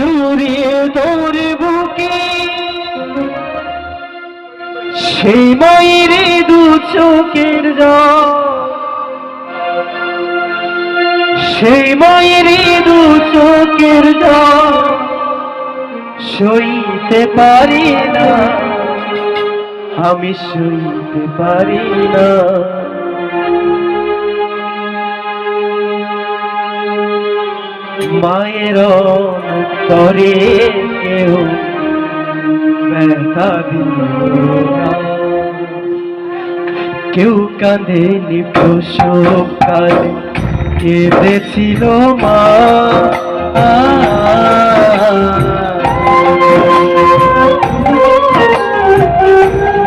জড়িয়ে তোর বুকে সেই মায়ের দু চোখের জল, সেই মায়ের দু চোখের জল সইতে পারি না, আমি সইতে পারি না। মায়ের অন্তরে কেউ ব্যথা দিও না, কেউ কাঁদেনি প্রসব কালে, কেঁদেছিল মা।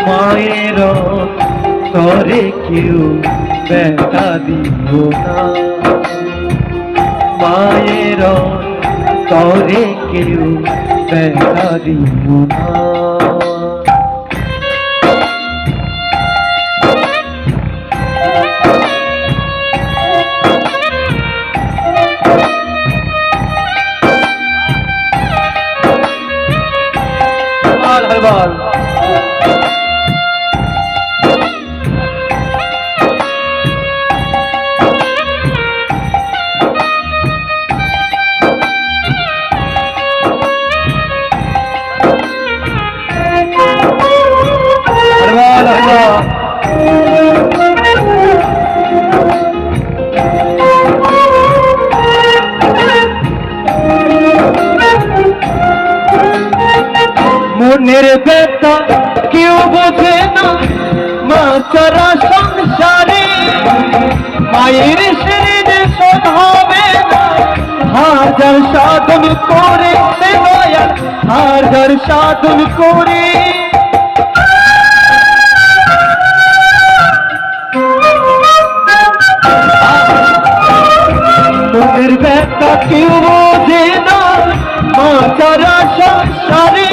মায়ের অন্তরে কেউ ব্যথা দিও না, মায়ের অন্তরে কেউ ব্যথা দিও না। বল মনের ব্যথা কেউ বোঝে না, মা ছাড়া সংসারে মায়ের শরীরে শোধ হবে না। হাজার সাধন করে দয়াল, হাজার সাধন করে মনের ব্যথা কেউ বোঝে না, মা ছাড়া সংসারে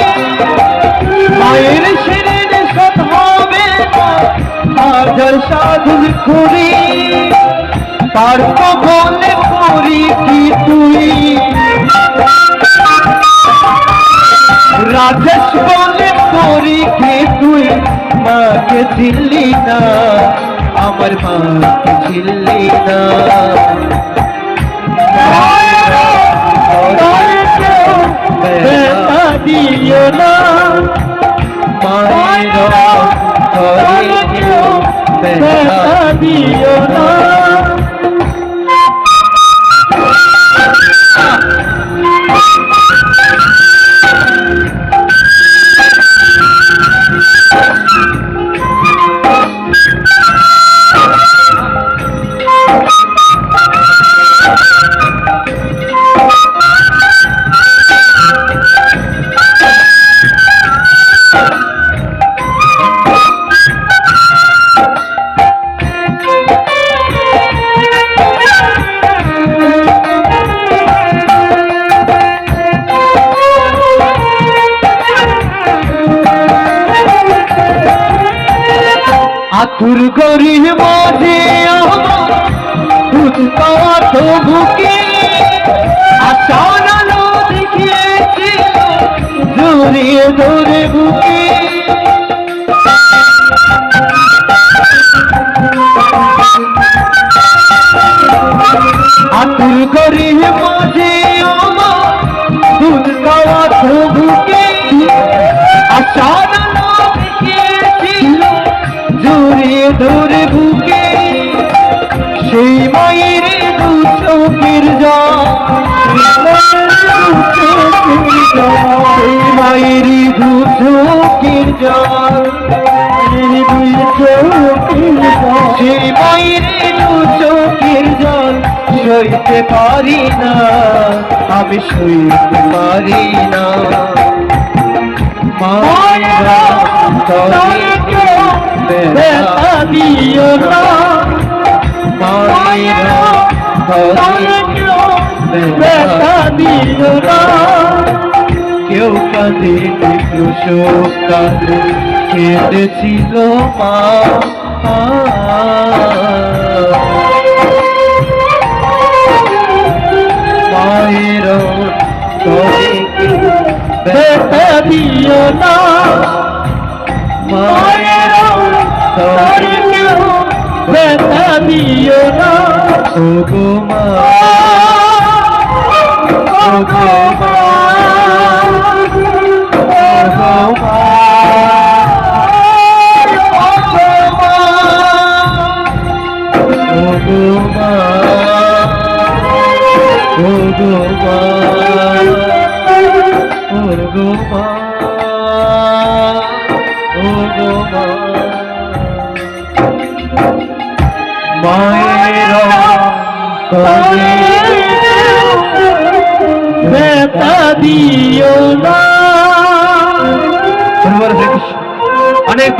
মায়ের শরীরে শোধ হবে না। হাজার সাধন করি পারব বলে করি কি তুই, রাজেশ বলে করি কি তুই, মাকে ছিলি না, আমার মাকে ছিলি না। ব্যথা দিও না, মায়ের অন্তরে কেউ ব্যথা দিও না। আতুর গরিব মাঝে দুধ পাওয়া তো বুকে আসানো দেখিয়েছিল জড়িয়ে ধরে বুকে। আতুর গরিব মাঝে দুধ পাওয়া তো বুকে আসানো জড়িয়ে ধরে বুকে সেই মায়ের দু চোখের জল, সেই মায়ের দু চোখের জল, সেই মায়ের দু চোখের জল সইতে পারি না, আমি সইতে পারি না। মায়ের ব্যথা দিও না, মায়ের ব্যথা দিও না। কেউ কাঁদে প্রসব কালে, কেঁদেছিল মা। মায়ের তরে ব্যথা দিও না মায়ের অন্তরে কেউ ব্যথা দিও না ও গো মা ও গো মা ও গো মা মায়ের ব্যথা দিও না। অনেক